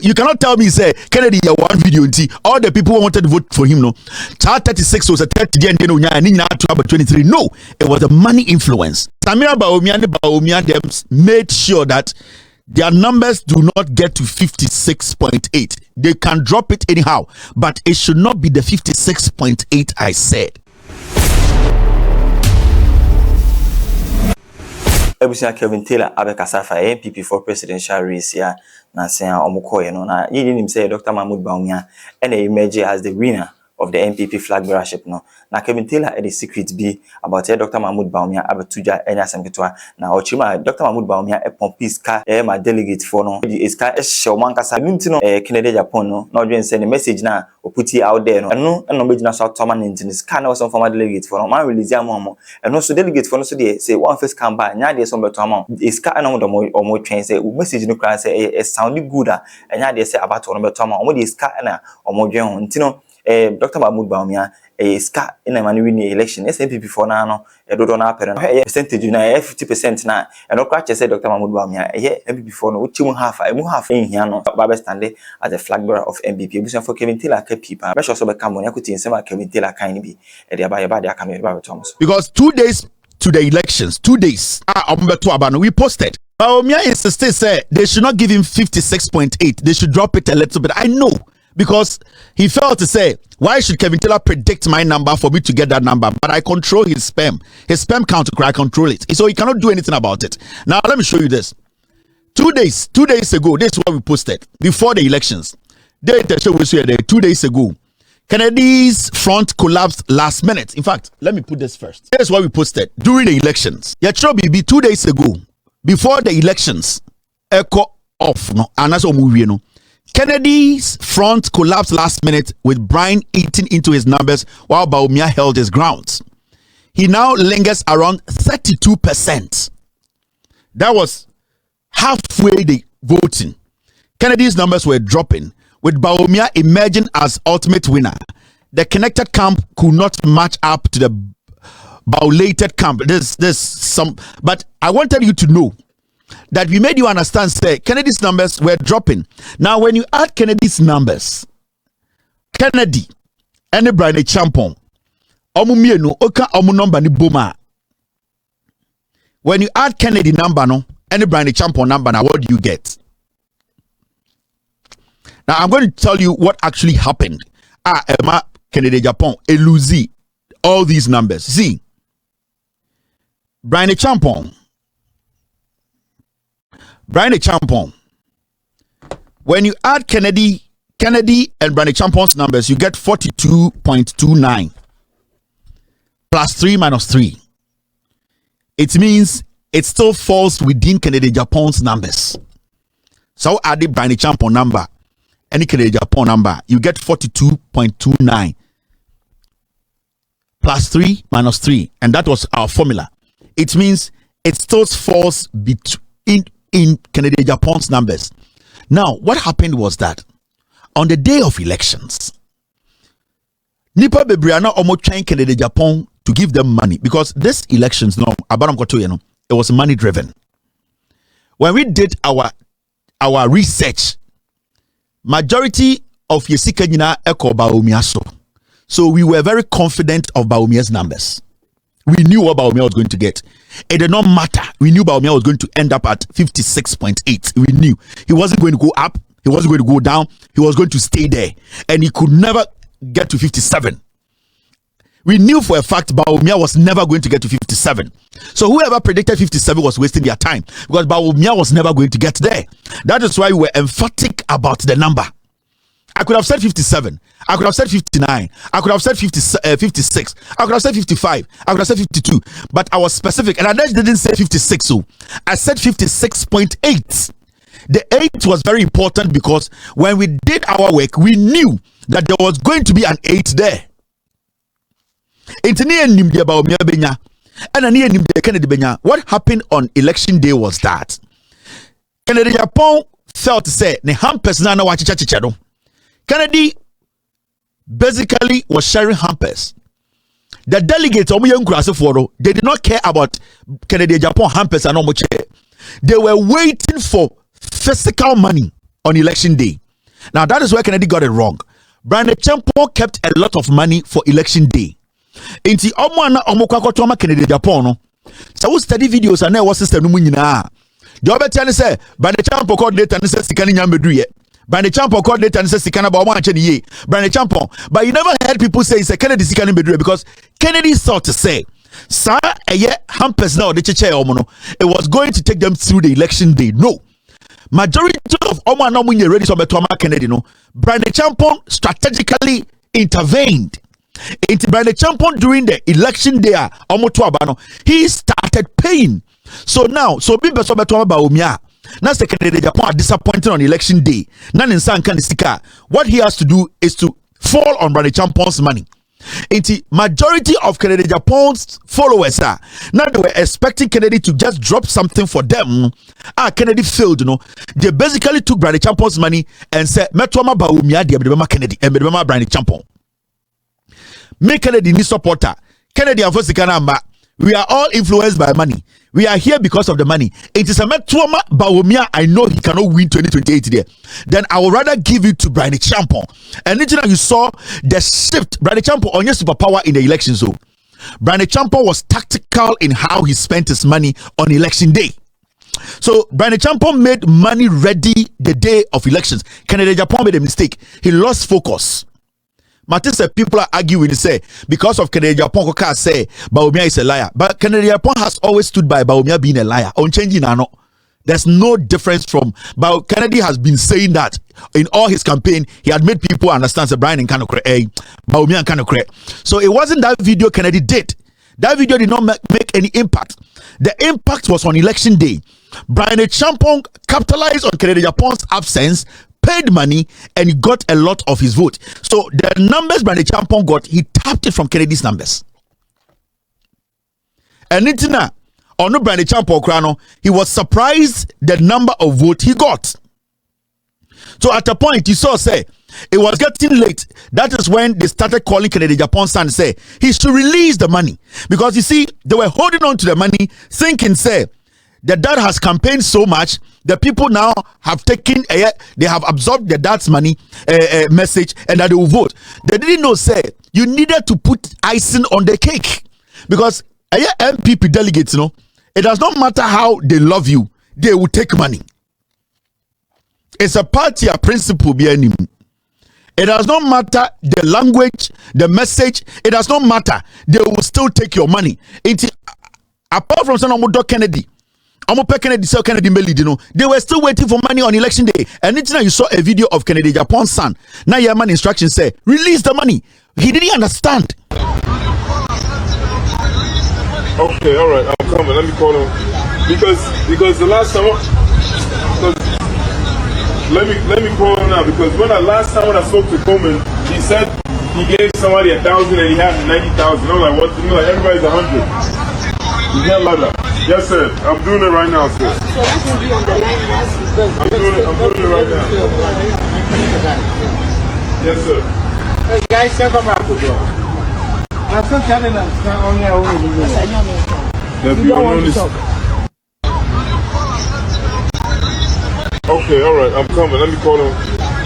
you cannot tell me say Kennedy one video all the people who wanted to vote for him no. 36 was a 30 and 23. No, it was the money influence. Samira Bawumia and Bawumia them made sure that their numbers do not get to 56.8. They can drop it anyhow, but it should not be the 56.8 I said. Ebusia Kevin Taylor abekasa fa MPP for presidential race ya na say omukoye no na yini nim say Dr. Mahmoud Bawumia and emerge as the winner of the MPP flag bearership no na Kevin Taylor the secret be about Dr. Mahmoud Bawumia abetuja Ahintasemtv na ochima Dr. Mahmoud Bawumia pompiska ma delegate for no iska ehye omankasa nti no Kennedy Agyapong no na odwen say the message na oputi out there no eno megina so tournament in this can some former delegate for no man release am eno so delegate for no so dey say one first can buy nya dey so beto am iska eno do mo twen say message no kra say e sound good nya dey say about no beto am omo dey iska na omo dwen ho nti no Dr. Mahmoud Bawumia iska ina mani win election SNPP for na no dodo na apere no percentage na 50% na eno kwa che say Dr. Mahmoud Bawumia MPP for no uchimu half in here no baba stand as a flag bearer of MPP ebusan for Kevin Taylor ka people be sure so be come on yakuti nsema Kevin Taylor kan bi e dey ba dey aka me ba Thomas because 2 days to the elections 2 days ombeto abano we posted Bawumia insisted say they should not give him 56.8 they should drop it a little bit. I know because he felt to say, why should Kevin Taylor predict my number for me to get that number? But I control his spam. His spam count, I control it. So he cannot do anything about it. Now, let me show you this. 2 days ago, this is what we posted before the elections. 2 days ago, Kennedy's front collapsed last minute. In fact, let me put this first. This is what we posted during the elections. Yachobi, 2 days ago, before the elections, echo off, no, and that's what we know. Kennedy's front collapsed last minute with Brian eating into his numbers while Bawumia held his ground. He now lingers around 32%. That was halfway the voting. Kennedy's numbers were dropping with Bawumia emerging as ultimate winner. The connected camp could not match up to the violated camp. There's some, but I wanted you to know that we made you understand, say, Kennedy's numbers were dropping. Now, when you add Kennedy's numbers, Kennedy and Brian Agyapong, number ni boma. When you add Kennedy number no, and Brian Agyapong number, now what do you get? Now, I'm going to tell you what actually happened. Emma Kennedy Agyapong, Eluzi, all these numbers. See, Brian Agyapong. When you add Kennedy and Brian Agyapong's numbers, you get 42.29 plus 3 minus 3. It means it still falls within Kennedy Agyapong's numbers. So add the Brian Agyapong number, any Kennedy Agyapong number, you get 42.29 plus 3 minus 3, and that was our formula. It means it still falls in Kennedy Agyapong's numbers. Now, what happened was that on the day of elections, Nipa Bebriana almost trying Kennedy Agyapong to give them money because this elections, no, it was money driven. When we did our research, majority of Yesikanyina echo Bawumia so we were very confident of Bawumia's numbers. We knew what Bawumia was going to get. It did not matter. We knew Bawumia was going to end up at 56.8. We knew he wasn't going to go up. He wasn't going to go down. He was going to stay there. And he could never get to 57. We knew for a fact Bawumia was never going to get to 57. So whoever predicted 57 was wasting their time because Bawumia was never going to get there. That is why we were emphatic about the number. I could have said 57. I could have said 59. I could have said 56. I could have said 55. I could have said 52. But I was specific. And I didn't say 56. So I said 56.8. The 8 was very important because when we did our work, we knew that there was going to be an 8 there. What happened on election day was that Kennedy Agyapong felt to say, Kennedy basically was sharing hampers. The delegates, they did not care about Kennedy Agyapong hampers and no. They were waiting for physical money on election day. Now that is where Kennedy got it wrong. Brian Agyapong kept a lot of money for election day. Inti omwana omukwakoto ma Kennedy Agyapong no. So we study videos and now system no mu nyina. The other thing say Brian Agyapong coordinator and say sika nyam bedruye. Brian Agyapong coordinator and say sika na ba omo anche ye. Brian Agyapong, but you never heard people say it's a Kennedy sika ni bedruye because Kennedy thought to say sir hampers now the cheche omo no. It was going to take them through the election day. No. Majority of Oman Omunye ready to Betoma Kennedy, no. Brian Agyapong strategically intervened. Brian Agyapong during the election day, he started paying. So now, so be beso Betoma Bawumia. Now, Secretary Agyapong disappointed on election day. What he has to do is to fall on Brian Agyapong's money. Majority of Kennedy Agyapong's followers now they were expecting Kennedy to just drop something for them. Kennedy failed, you know. They basically took Brian Agyapong's money and said, "Metwama Bawumia de Kennedy and Brian Agyapong." Make Kennedy ni supporter. Kennedy and Fosikana, we are all influenced by money. We are here because of the money. It is a Metwama Bawumia. I know he cannot win 2028 there. Then I would rather give it to Brian Agyapong. And you saw the shift. Brian Agyapong on your superpower in the election zone. Brian Agyapong was tactical in how he spent his money on election day. So Brian Agyapong made money ready the day of elections. Kennedy Agyapong made a mistake. He lost focus. Martin said people are arguing, say, because of Kennedy Agyapong, can't say Bawumia is a liar. But Kennedy Agyapong has always stood by Bawumia being a liar. On changing, there's no difference from. But Kennedy has been saying that in all his campaign, he had made people understand that Brian and Bawumia and Kanokre. So it wasn't that video Kennedy did. That video did not make any impact. The impact was on election day. Brian Agyapong capitalized on Kennedy Agyapong's absence, paid money, and he got a lot of his vote. So the numbers Brian Agyapong got, he tapped it from Kennedy's numbers. And Nitina, on Brian Agyapong, he was surprised the number of votes he got. So at a point, you saw, say, it was getting late. That is when they started calling Kennedy Agyapong's son, say, he should release the money. Because you see, they were holding on to the money, thinking, say, the dad has campaigned so much, the people now have taken, they have absorbed the dad's money message and that they will vote. They didn't know, say, you needed to put icing on the cake. Because MPP delegates, it does not matter how they love you, they will take money. It's a party a principle behind him. It does not matter the language, the message, it does not matter. They will still take your money. Apart from Senator Kennedy, Kennedy they were still waiting for money on election day. And you saw a video of Kennedy Agyapong's son. Now your man instructions say, release the money. He didn't understand. Okay, all right, I'm coming. Let me call him because the last time. Let me call him now because last time I spoke to Coleman, he said he gave somebody 1,000 and he had 90,000. I'm like, what? Everybody's 100. You can't lie that. Yes, sir. I'm doing it right now, sir. So that will be on the line once I'm doing it right now. Yes, sir. Hey guys, check out my football. I'm still telling them it's not only our own. You don't want to talk. Okay, all right. I'm coming. Let me call him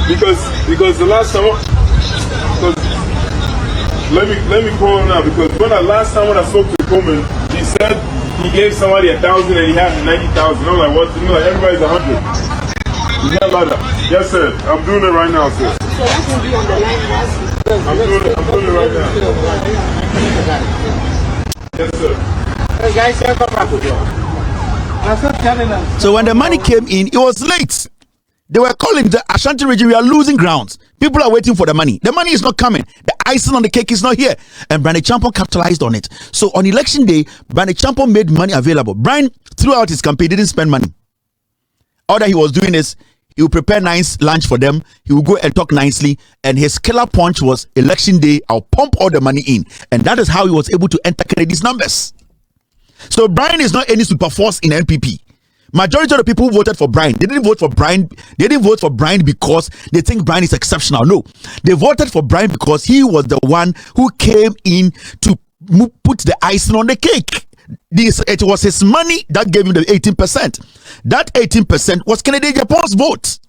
because the last time. Let me call him now because last time I spoke to Coleman, he said he gave somebody 1,000 and he had 90,000. I'm like, what? Everybody's 100. You can't lie that. Yes, sir. I'm doing it right now, sir. So that will be on the line once I'm doing it right now. Yes, sir. Hey guys, check out my football. So when the money came in, it was late. They were calling the Ashanti region, we are losing grounds. People are waiting for the money. The money is not coming. The icing on the cake is not here. And Brian Agyapong capitalized on it. So on election day, Brian Agyapong made money available. Brian, throughout his campaign, didn't spend money. All that he was doing is, he would prepare nice lunch for them. He would go and talk nicely. And his killer punch was, election day, I'll pump all the money in. And that is how he was able to enter Kennedy's numbers. So Brian is not any super force in NPP. Majority of the people who voted for Brian, they didn't vote for Brian. They didn't vote for Brian because they think Brian is exceptional. No, they voted for Brian because he was the one who came in to put the icing on the cake. It was his money that gave him the 18%. That 18% was Kennedy Agyapong's vote.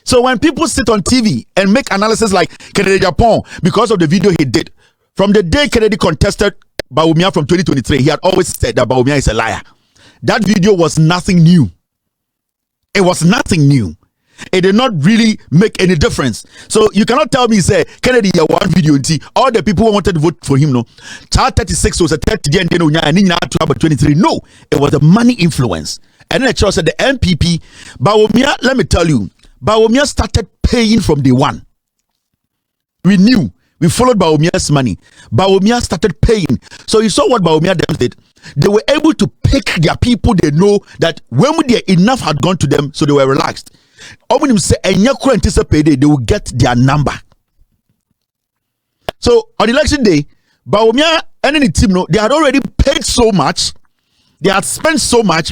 So when people sit on TV and make analysis like Kennedy Agyapong because of the video he did, from the day Kennedy contested Bawumia from 2023, he had always said that Bawumia is a liar. That video was nothing new. It was nothing new. It did not really make any difference. So you cannot tell me, say, Kennedy, one video, all the people who wanted to vote for him, no. Child 36 was a 30 and then 23. No, it was the money influence. And then the church said the MPP, Bawumia, let me tell you, Bawumia started paying from day one. We knew. We followed Bawumia's money. Bawumia started paying. So you saw what Bawumia did. They were able to pick their people they know that when enough had gone to them, so they were relaxed. When say they will get their number. So on election day, Bawumia and any team, no, they had already paid so much. They had spent so much.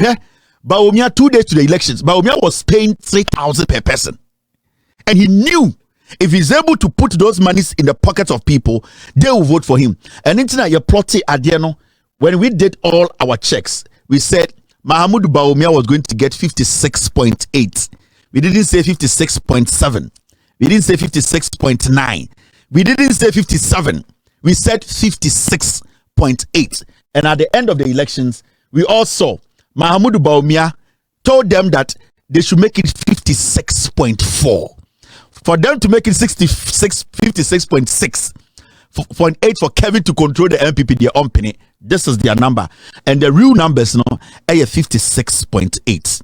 Bawumia 2 days to the elections, Bawumia was paying 3,000 per person. And he knew if he's able to put those monies in the pockets of people, they will vote for him. And internet your plotty adiano, when we did all our checks, we said Mahamudu Bawumia was going to get 56.8. We didn't say 56.7. We didn't say 56.9. We didn't say 57. We said 56.8. And at the end of the elections, we all saw Mahamudu Bawumia told them that they should make it 56.4. For them to make it 56.6. 0.8 for Kevin to control the MPP, their own penny. This is their number. And the real numbers now are 56.8.